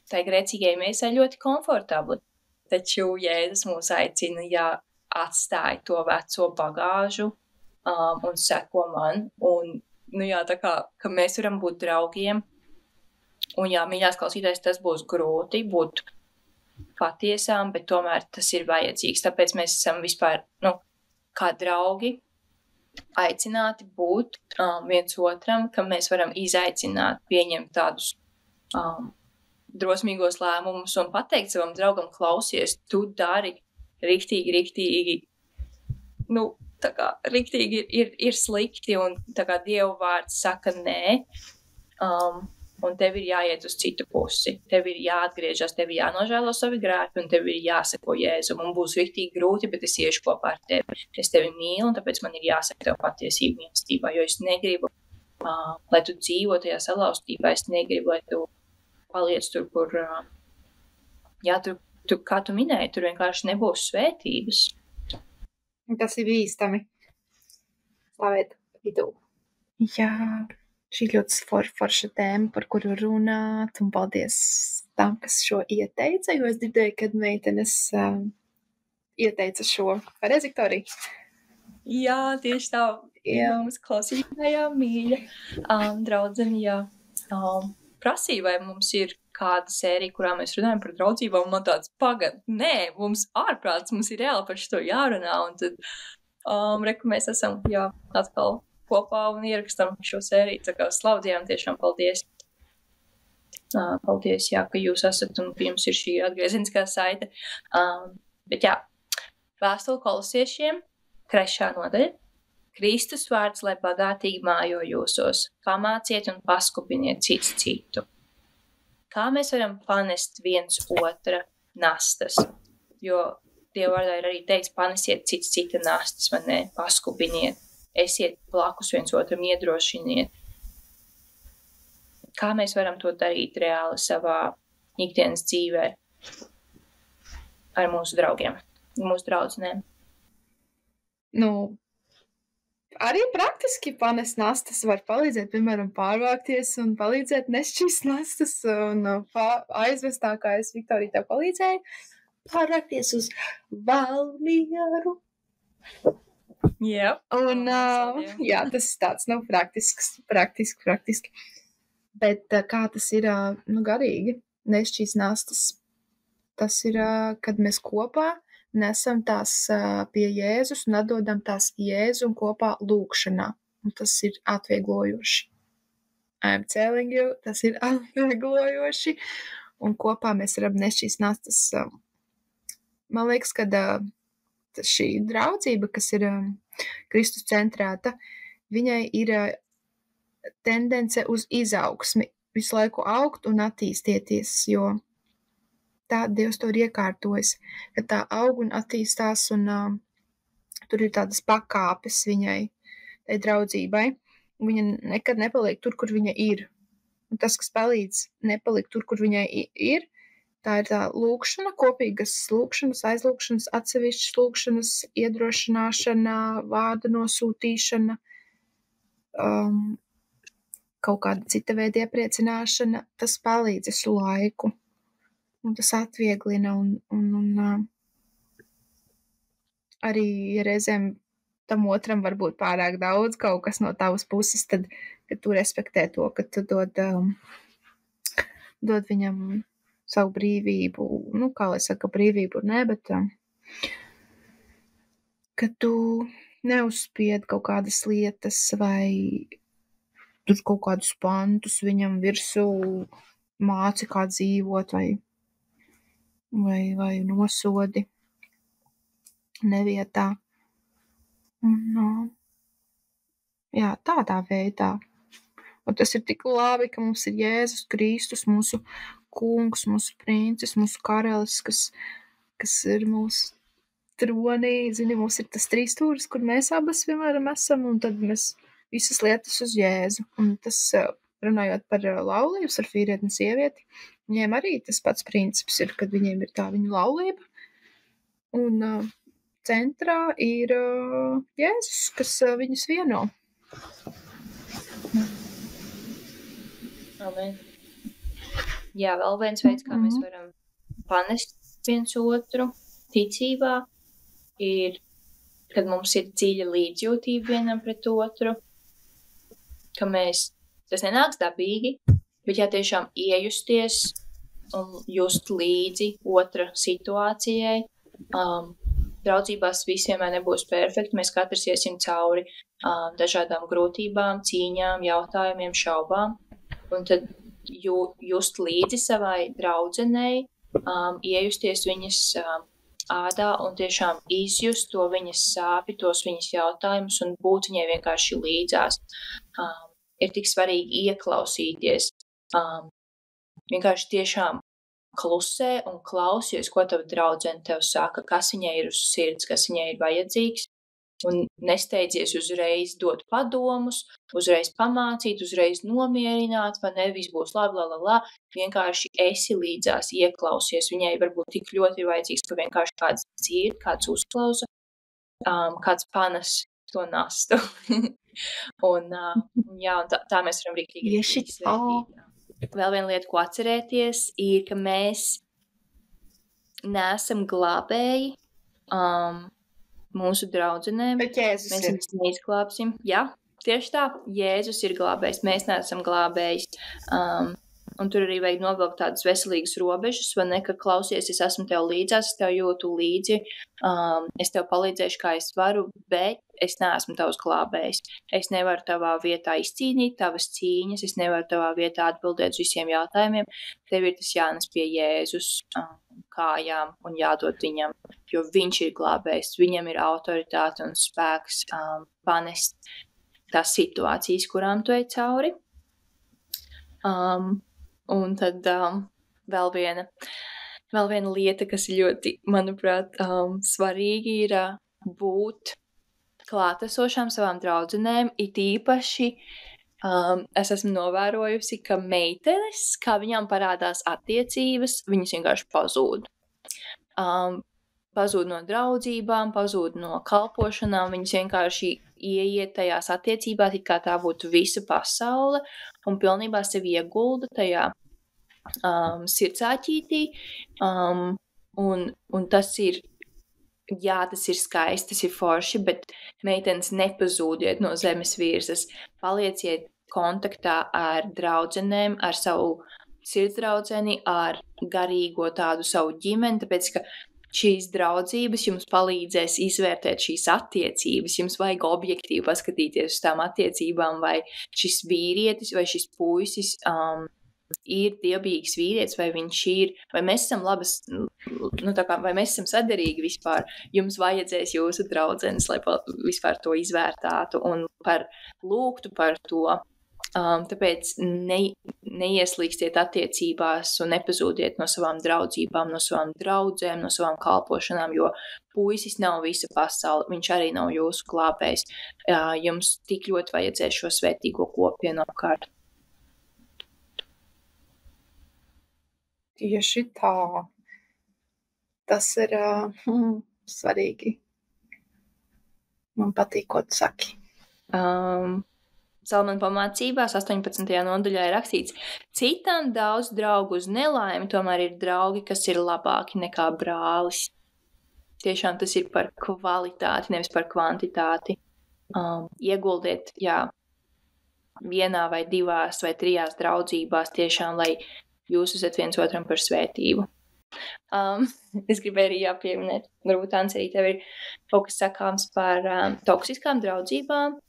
tai grēcīgai miesai ļoti komfortabli. Taču Jēzus mūs aicina, atstāj to veco bagāžu un seko man. Un, tā kā, ka mēs varam būt draugiem. Un mīļās klausītājs, tas būs grūti būt patiesām, bet tomēr tas ir vajadzīgs. Tāpēc mēs esam vispār, kā draugi, aicināti būt viens otram, ka mēs varam izaicināt, pieņemt tādus drosmīgos lēmumus un pateikt savam draugam, klausies, tu dari riktīgi, tā kā riktīgi ir slikti un tā kā Dieva vārds saka nē, un tev ir jāiet uz citu pusi, tev ir jāatgriežas, tev ir jānožēlo savi grēki un tev ir jāseko Jēzu. Man būs riktīgi grūti, bet es iešu kopā ar tevi. Es tevi mīlu un tāpēc man ir jāsaka tev patiesība mīlestībā, jo es negribu, lai tu dzīvo tajā salauztībā, es negribu, lai tu paliec tur, kur, tur, kā tu minēji, tur vienkārši nebūs svētības. Tas ir bīstami. Stāvēt vidū. Jā. Šī ļoti forša tēma, par kuru runāt, un paldies tam, kas šo ieteica, jo es dzirdēju, kad meitenes ieteica šo. Pareizi, Viktorija? Jā, tieši tā. Mums klausītājā mīļa draudzene, prasīja, vai mums ir kāda sērija, kurā mēs runājam par draudzību, un man tāds nē, mums ārprāts, mums ir reāli par šo jārunā, un tad mēs esam, atkal kopā un ierakstam šo sēriju, tā kā slaudījām, tiešām paldies. Paldies, ka jūs esat un pie jums ir šī atgriezeniskā saite. Bet vēstule Kolosiešiem, 3. nodaļa. Kristus vārds, lai bagātīgi mājo jūsos, pamāciet un paskubiniet cits citu. Kā mēs varam panest viens otra nastas? Jo Dieva vārdā ir arī teiks, panesiet cits cita nastas, vai ne, paskubiniet. Esiet blakus viens otram, iedrošiniet. Kā mēs varam to darīt reāli savā ikdienas dzīvē ar mūsu draugiem, mūsu draudzenēm? Arī praktiski panest nastas var palīdzēt, piemēram, pārvākties un palīdzēt nest šīs nastas un aizvest tā, kā es Viktorija tev palīdzēju, pārvākties uz Valmieru. Yep. Un, tas ir tāds, praktiski. Bet kā tas ir, garīgi, nest šīs nastas? Tas ir, kad mēs kopā nesam tās pie Jēzus un atdodam tās Jēzu un kopā lūkšanā. Un tas ir atvieglojoši. I'm telling you, tas ir atvieglojoši. Un kopā mēs varam nest šīs nastas. Man liekas, kad šī draudzība, kas ir Kristus centrēta, viņai ir tendence uz izaugsmi, visu laiku augt un attīstieties, jo tā Dievs to ir iekārtojis, ka tā aug un attīstās, un tur ir tādas pakāpes viņai, tai draudzībai. Viņa nekad nepaliek tur, kur viņa ir. Un tas, kas palīdz nepalikt tur, kur viņai ir, tā ir tā lūkšana, kopīgas lūkšanas, aizlūkšanas, atsevišķas lūkšanas, iedrošināšana, vārda nosūtīšana, kaut kāda cita veida iepriecināšana. Tas palīdz visu laiku. Un tas atvieglina un arī, ja reizēm tam otram var būt pārāk daudz kaut kas no tavas puses, tad, kad tu respektē to, ka tu dod viņam savu brīvību, nu, kā lai saka, brīvību, ne, bet ka tu neuzspied kaut kādas lietas vai tur kaut kādus pantus viņam virsū māci, kā dzīvot vai nosodi nevietā. Un, jā, tādā veidā. Un tas ir tik labi, ka mums ir Jēzus Kristus, mūsu kungs, mūsu princis, mūsu karalis, kas ir mūsu tronī. Zini, mums ir tas trīsstūris, kur mēs abas vienmēr esam, un tad mēs visas lietas uz Jēzu. Un tas, runājot par laulības ar vīrieti un sievieti, viņiem arī tas pats princips ir, kad viņiem ir tā viņa laulība. Un centrā ir Jēzus, kas viņus vieno. Amen. Jā, vēl viens veids, kā mēs varam panest viens otru ticībā, ir, kad mums ir dziļa līdzjūtība vienam pret otru, ka tas nenāks dabīgi, bet jā, tiešām iejusties un just līdzi otra situācijai. Draudzībās viss vienmēr nebūs perfekti, mēs katrs iesim cauri dažādām grūtībām, cīņām, jautājumiem, šaubām, un tad just līdzi savai draudzenei, iejusties viņas ādā un tiešām izjust to viņas sāpi, tos viņas jautājumus un būt viņai vienkārši līdzās. Ir tik svarīgi ieklausīties, vienkārši tiešām klusē un klausies, ko tava draudzene tev saka, kas viņai ir uz sirds, kas viņai ir vajadzīgs, un nesteidzies uzreiz dot padomus, uzreiz pamācīt, uzreiz nomierināt, vai ne, viss būs labi, vienkārši esi līdzās, ieklausies, viņai varbūt tik ļoti ir vajadzīgs, ka vienkārši kāds dzird, kāds uzklausa, kāds panes to nastu. un tā mēs varam rīktīgi svētīt. Vēl viena lieta, ko atcerēties, ir, ka mēs neesam glābēji mūsu draudzenēm. Bet Jēzus mēs viņus neizglābsim. Jā, tieši tā. Jēzus ir glābējs, mēs neesam glābējs. Un tur arī vajag novilkt tādas veselīgas robežas, vai ne, ka klausies, es esmu tev līdzās, es tev jūtu līdzi, es tev palīdzēšu, kā es varu, bet es neesmu tavs glābējs. Es nevaru tavā vietā izcīnīt tavas cīņas, es nevaru tavā vietā atbildēt uz visiem jautājumiem. Tev ir tas jānes pie Jēzus kājām un jādod viņam, jo viņš ir glābējs, viņam ir autoritāte un spēks panest tās situācijas, kurām tu ej cauri. Un tad vēl viena lieta, kas ir ļoti, manuprāt, svarīgi, ir būt klātesošām savām draudzenēm. It īpaši es esmu novērojusi, ka meitenes, kā viņām parādās attiecības, viņas vienkārši pazūd. Pazūd no draudzībām, pazūd no kalpošanām, viņas vienkārši ieiet tajās attiecībās, it kā tā būtu visa pasaule, un pilnībā sevi iegulda tajā sirdsāķītī, un tas ir, jā, tas ir skaisti, tas ir forši, bet meitenes nepazūdiet no zemes virsmas, palieciet kontaktā ar draudzenēm, ar savu sirdsdraudzeni, ar garīgo tādu savu ģimeni, tāpēc, ka šīs draudzības jums palīdzēs izvērtēt šīs attiecības, jums vajag objektīvi paskatīties uz tām attiecībām, vai šis vīrietis vai šis puisis ir dievbijīgs vīrietis, vai viņš ir, vai mēs esam labas, vai mēs esam saderīgi vispār, jums vajadzēs jūsu draudzenes, lai vispār to izvērtātu un lūgtu par to. Tāpēc neieslīgstiet attiecībās un nepazūdiet no savām draudzībām, no savām draudzēm, no savām kalpošanām, jo puisis nav visa pasaule, viņš arī nav jūsu glābējs. Jums tik ļoti vajadzēs šo svētīgo kopienu apkārt. Tieši tā. Tas ir svarīgi. Man patīk, ko tu saki. Salmana pamācībās 18. nodaļā ir rakstīts: citam daudz draugu uz nelaimi, tomēr ir draugi, kas ir labāki nekā brālis. Tiešām tas ir par kvalitāti, nevis par kvantitāti. Ieguldiet, vienā vai divās vai trijās draudzībās tiešām, lai jūs esat viens otram par svētību. Es gribēju arī pieminēt, varbūt Ants arī tev ir kaut kas sakāms par toksiskām draudzībām,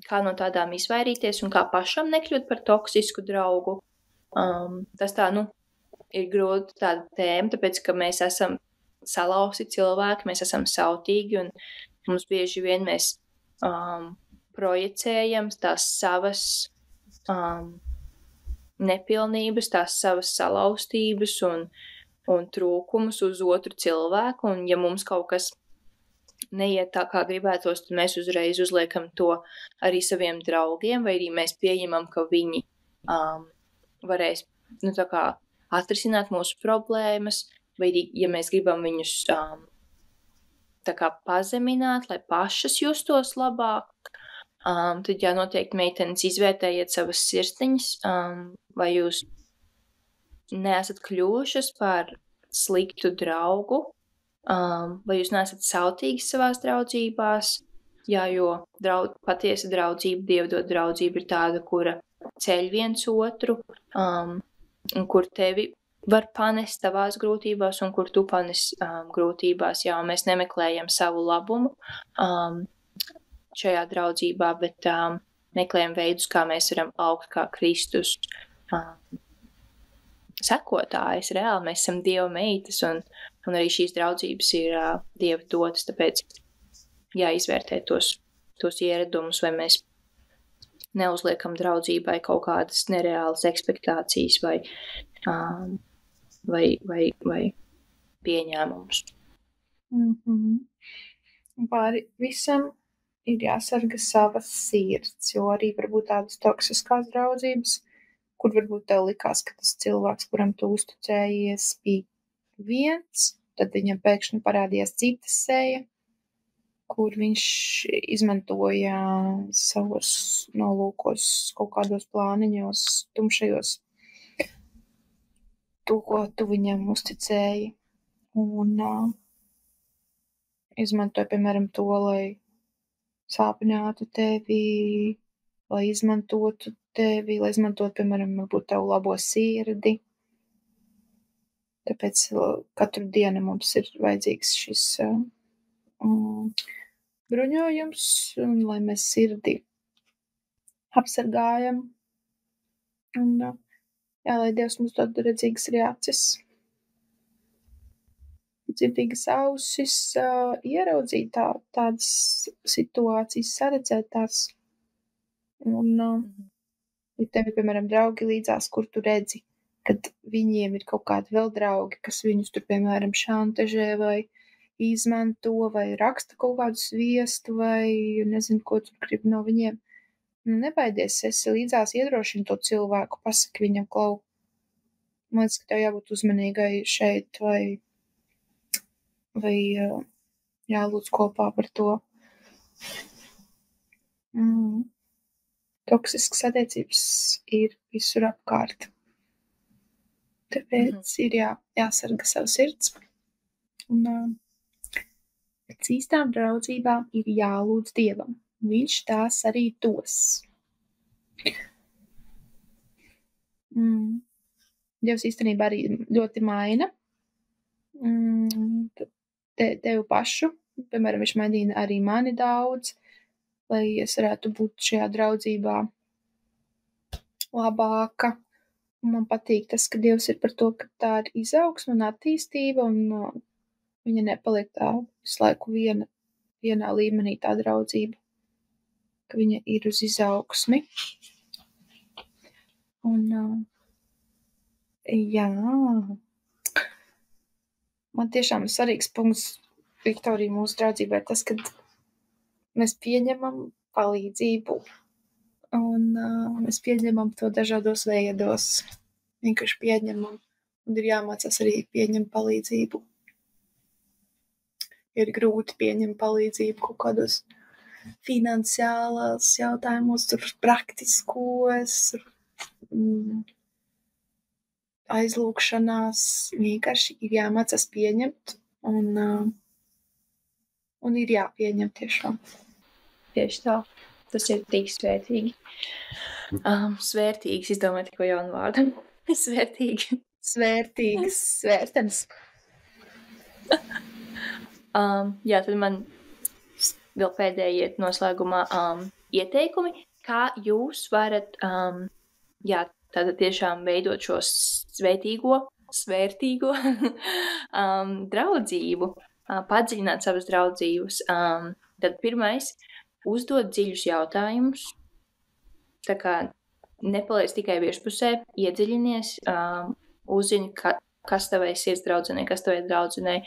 kā no tādām izvairīties un kā pašam nekļūt par toksisku draugu. Tas tā, ir grūti tāda tēma, tāpēc, ka mēs esam salauzti cilvēki, mēs esam sautīgi un mums bieži vien mēs projicējam tās savas nepilnības, tās savas salauztības un trūkumus uz otru cilvēku, un ja mums kaut kas neiet tā, kā gribētos, tad mēs uzreiz uzliekam to arī saviem draugiem, vai arī mēs pieņemam, ka viņi varēs atrisināt mūsu problēmas, vai arī, ja mēs gribam viņus pazemināt, lai pašas justos labāk, tad noteikti meitenes izvērtējiet savas sirsniņas, vai jūs neesat kļuvušas par sliktu draugu, vai jūs neesat sautīgi savās draudzībās, jo patiesa draudzība, dievdot draudzība ir tāda, kura ceļ viens otru, un kur tevi var panest tavās grūtībās, un kur tu panes grūtībās, un mēs nemeklējam savu labumu šajā draudzībā, bet meklējam veidus, kā mēs varam augt kā Kristus sekotājs. Reāli mēs esam Dieva meitas, un arī šīs draudzības ir Dieva dotas, tāpēc jāizvērtē tos ieradumus, vai mēs neuzliekam draudzībai kaut kādas nereālas ekspektācijas vai pieņēmumus. Pāri visam ir jāsarga savas sirds, jo arī varbūt tādas toksiskās draudzības, kur varbūt tev likās, ka tas cilvēks, kuram tu uzticējies, bija viens, tad viņam pēkšņi parādījās cita seja, kur viņš izmantoja savos nolūkos, kaut kādos plāniņos, tumšajos, to, ko tu viņam uzticēji, un izmantoja, piemēram, to, lai sāpinātu tevi, lai izmantotu tevi, lai izmantotu, piemēram, varbūt tavu labo sirdi. Tāpēc katru dienu mums ir vajadzīgs šis bruņojums, un lai mēs sirdi apsargājam. Un, lai Dievs mums dod redzīgas acis, dzirdīgas ausis, ieraudzīt tādas situācijas, saredzēt tās. Un, ja tevi, piemēram, draugi līdzās, kur tu redzi, kad viņiem ir kaut kādi vēl draugi, kas viņus tur, piemēram, šantažē vai izmanto vai raksta kaut kādu sviestu vai nezinu, ko tu gribi no viņiem. Nebaidies, esi līdzās, iedrošini to cilvēku, pasaki viņam, klau, man liekas, ka tev jābūt uzmanīgai šeit vai jālūdz kopā par to. Toksiskas attiecības ir visur apkārt. Tāpēc ir jāsarga savu sirds. Un pēc īstām draudzībām ir jālūdz Dievam. Viņš tās arī dos. Dievs īstenībā arī ļoti maina tevi pašu. Piemēram, viņš maina arī mani daudz, lai es varētu būt šajā draudzībā labāka. Man patīk tas, ka Dievs ir par to, ka tā ir izaugsme un attīstība, un viņa nepaliek tā visu laiku vienā līmenī tā draudzība, ka viņa ir uz izaugsmi. Un, jā, man tiešām ir svarīgs punkts, Viktorija, mūsu draudzībai tas, ka mēs pieņemam palīdzību un mēs pieņemam to dažādos veidos. Vienkārši pieņemam un ir jāmācās arī pieņemt palīdzību. Ir grūti pieņemt palīdzību kaut kādos finansiālās jautājumos, tur praktiskos, aizlūkšanās. Vienkārši ir jāmācās pieņemt un ir jāpieņem tiešām. Tieši tā. Tas ir tik svērtīgi. Svērtīgs, izdomāju tikko jaunu vārdu. Svērtīgi. Svērtīgs, svērtens. Jā, tad man vēl pēdējie noslēgumā ieteikumi, kā jūs varat tātad tiešām veidot šo svērtīgo draudzību, padziļināt savas draudzības. Tad pirmais, uzdot dziļus jautājumus, tā kā nepaliec tikai virspusē, iedziļinies, uzzini, kas tavai sirds draudzenei, kas tavai draudzenei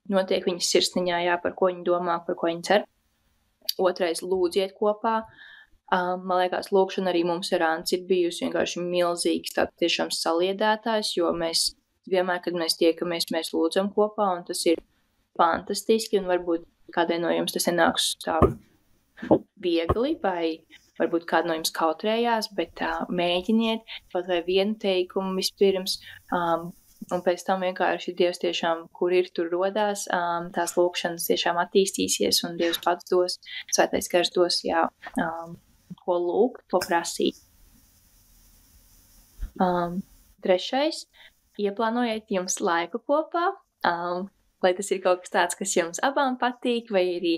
notiek viņas sirsniņā, par ko viņa domā, par ko viņa cer. Otrais, lūdziet kopā. Man liekas, lūkšana arī mums ar Anci ir bijusi vienkārši milzīgs, tāds tiešām saliedētājs, jo mēs vienmēr, kad mēs tiekamies, mēs lūdzam kopā, un tas ir fantastiski, un varbūt kādai no jums tas nenāks tā viegli, vai varbūt kāda no jums kautrējās, bet mēģiniet kaut vai vienu teikumu vispirms, un pēc tam vienkārši Dievs tiešām, kur ir, tur rodās, tās lūkšanas tiešām attīstīsies, un Dievs pats dos, Svētais Gars dos, ko lūgt, ko prasīt. Trešais, ieplānojiet jums laiku kopā, lai tas ir kaut kas tāds, kas jums abām patīk, vai arī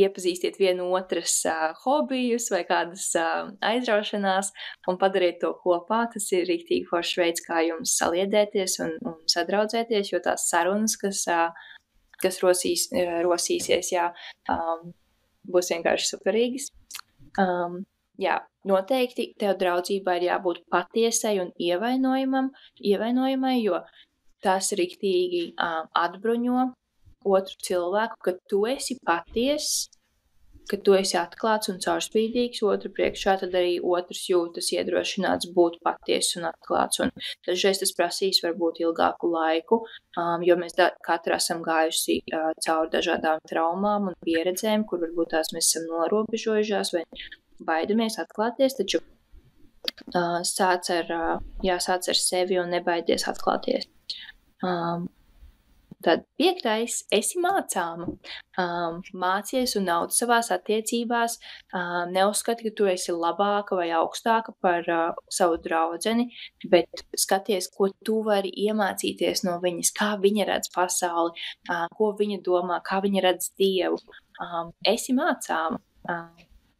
iepazīstiet vienu otras hobijus vai kādas aizraušanās un padariet to kopā. Tas ir rīktīgi foršs veids, kā jums saliedēties un sadraudzēties, jo tās sarunas, kas rosīsies, būs vienkārši superīgas. Noteikti tev draudzībā ir jābūt patiesai un ievainojamai, jo tas riktīgi atbruņo otru cilvēku, ka tu esi patiess, ka tu esi atklāts un caurspīdīgs otru priekšā, tad arī otrs jūtas iedrošināts būt patiess un atklāts. Un dažreiz tas prasīs varbūt ilgāku laiku, jo mēs katra esam gājuši cauri dažādām traumām un pieredzēm, kur varbūt tās mēs esam norobežojušās vai baidamies atklāties, taču sāc ar sevi un nebaidies atklāties. Tad 5. esi mācāma. Mācies un audz savās attiecībās, neuzskati, ka tu esi labāka vai augstāka par savu draudzeni, bet skaties, ko tu vari iemācīties no viņas, kā viņa redz pasauli, ko viņa domā, kā viņa redz Dievu. Esi mācāma,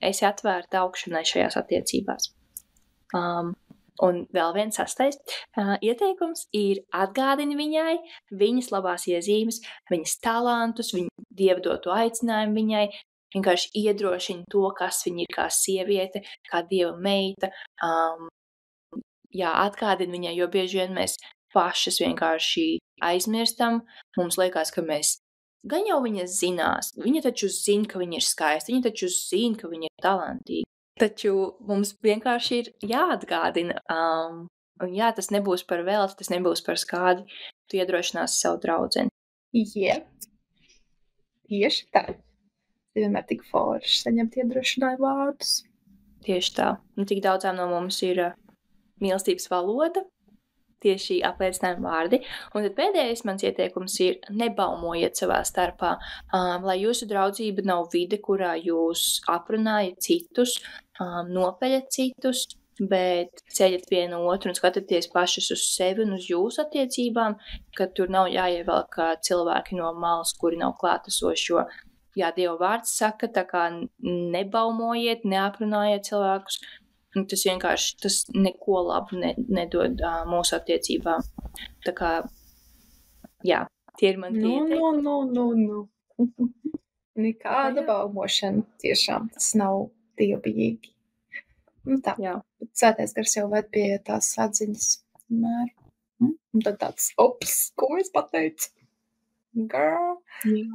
esi atvērta augšanai šajās attiecībās. Un vēl viens 6. Ieteikums ir atgādini viņai viņas labās iezīmes, viņas talantus, viņu dievdoto aicinājumu viņai, vienkārši iedrošini to, kas viņa ir kā sieviete, kā Dieva meita. Atgādini viņai, jo bieži vien mēs pašas vienkārši aizmirstam, mums liekas, ka mēs gan jau viņa zinās, viņa taču zina, ka viņa ir skaista, viņa taču zina, ka viņa ir talantīga. Taču mums vienkārši ir jāatgādina, un tas nebūs par velti, tas nebūs par skādi, tu iedrošināsi savu draudzeni. Tieši tā. Vienmēr tik forši saņemt iedrošinājumu vārdus. Tieši tā. Un tik daudzām no mums ir mīlestības valoda, tieši apliecinājuma vārdi. Un tad pēdējais mans ieteikums ir nebaumojiet savā starpā, lai jūsu draudzība nav vide, kurā jūs aprunājat citus, nopeļat citus, bet ceļat vienu otru un skatāties pašas uz sevi un uz jūsu attiecībām, ka tur nav jāievelk cilvēki no malas, kuri nav klātesoši, jo Dieva vārds saka, tā kā nebaumojiet, neaprunājiet cilvēkus, tas vienkārši tas neko labu nedod mūsu attiecībām. Tā kā, jā, tie ir mani ieteikumi. Nekāda baumošana, tiešām tas nav dievbijīgi. Tā, bet svētais gars jau ved pie tās atziņas vienmēr. Un tad tāds, ko es pateicu? Girl,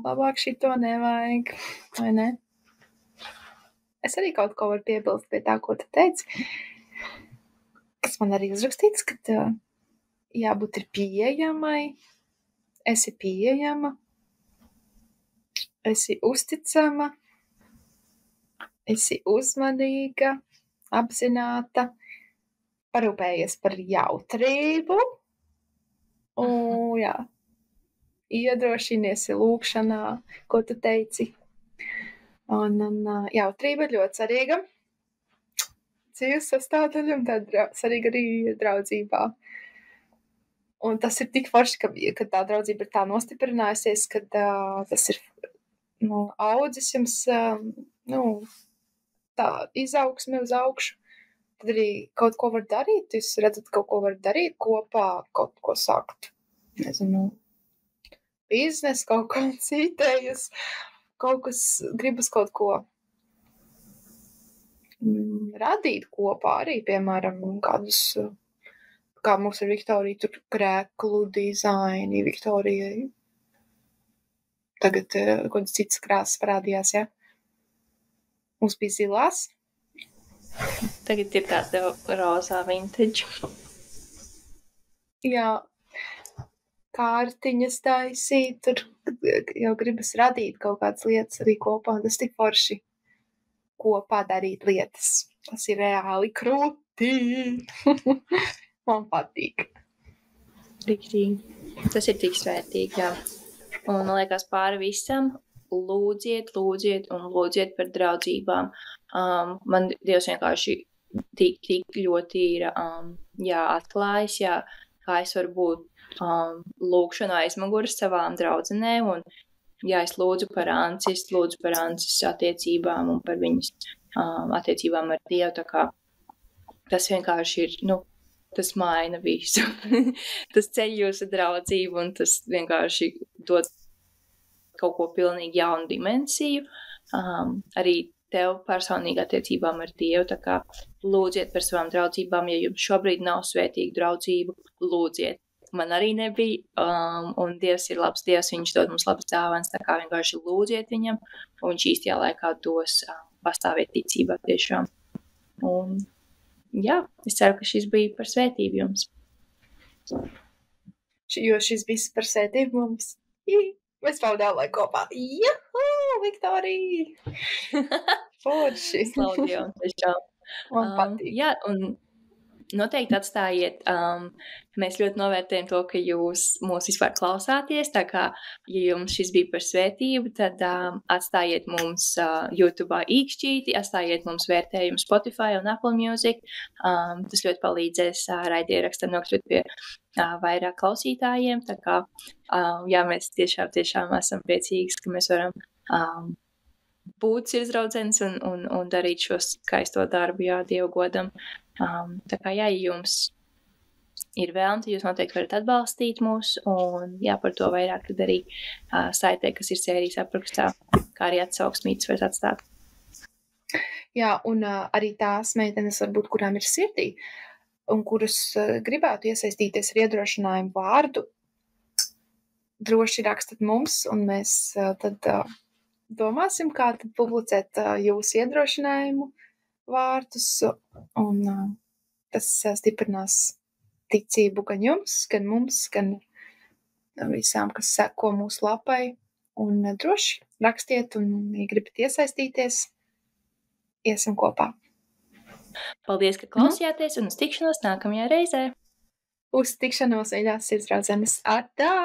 labāk šito nevajag, vai ne? Es arī kaut ko varu piebilst pie tā, ko tu teici. Kas man arī uzrakstīts, ka jābūt ir pieejamai, esi pieejama, esi uzticama, esi uzmanīga, apzināta, parūpējies par jautrību, un iedrošinies lūkšanā, ko tu teici. Un jautrība ir ļoti svarīga dzīves sastāvdaļa, un tad svarīga arī draudzībā. Un tas ir tik forši, ka tā draudzība ir tā nostiprinājusies, ka tas ir audzis jums, tā izaugsme uz augšu. Tad arī kaut ko var darīt, jūs redzat, kaut ko var darīt kopā, kaut ko sākt, nezinu, biznes, kaut ko citējas, kaut kas gribas kaut ko radīt kopā arī, piemēram, kādus, kā mums ar Viktoriju, tur krēklu dizaini, Viktorijai. Tagad kādas citas krāsas parādījās, ja? Mums bija zilās. Tagad ir tāda rozā vintage. Jā, kārtiņas taisīt, tur jau gribas radīt kaut kādas lietas arī kopā, un tas tik forši kopā darīt lietas. Tas ir reāli krūtī. Man patīk. Riktīgi. Tas ir tik svētīgi, jā. Un man liekas pāri visam lūdziet par draudzībām. Man Dievs vienkārši tik ļoti ir atklājis, kā es varu būt lūkšanu aizmuguras savām draudzenēm, un es lūdzu par Ancis attiecībām un par viņas attiecībām ar Dievu, tā kā tas vienkārši ir, tas maina visu. Tas ceļ jūsu draudzību, un tas vienkārši dod kaut ko pilnīgi jaunu dimensiju. Arī tev personīgi attiecībām ar Dievu, tā kā lūdziet par savām draudzībām, ja jums šobrīd nav svētīgu draudzību, lūdziet. Man arī nebija, un Dievs ir labs Dievs, viņš dod mums labas dāvanas, tā kā vienkārši lūdziet viņam, un viņš īstajā laikā dos pastāvēt ticībā tiešām. Un es ceru, ka šis bija par svētību jums. Jo šis bija par svētību mums. Mēs pavadām laiku kopā. Juhu, Viktorija! Forši! Slavu Dievam, tiešām. Man patīk. Jā, un noteikti atstājiet. Mēs ļoti novērtējam to, ka jūs mūs vispār klausāties, tā kā, ja jums šis bija par svētību, tad atstājiet mums YouTube īkšķīti, atstājiet mums vērtējumu Spotify un Apple Music. Tas ļoti palīdzēs raidierakstam nokļūt pie vairāk klausītājiem, tā kā, mēs tiešām esam priecīgi, ka mēs varam būt sirdsdraudzenes un darīt šo skaisto darbu, Dievu godam. Tā kā, ja jums ir vēlme, tad jūs noteikti varat atbalstīt mūs, un par to vairāk tad arī saitē, kas ir sērijas aprakstā, kā arī atsauksmītes var atstāt. Jā, un arī tās meitenes varbūt, kurām ir sirdī, un kuras gribētu iesaistīties ar iedrošinājumu vārdu, droši rakstat mums, un mēs tad domāsim, kā tad publicēt jūsu iedrošinājumu vārdus, un tas stiprinās ticību gan jums, gan mums, gan visām, kas seko mūsu lapai, un droši rakstiet, un, ja gribat iesaistīties, iesim kopā. Paldies, ka klausījāties, un uz tikšanos nākamajā reizē! Uz tikšanos, mīļās sirdsdraudzenes! Atā!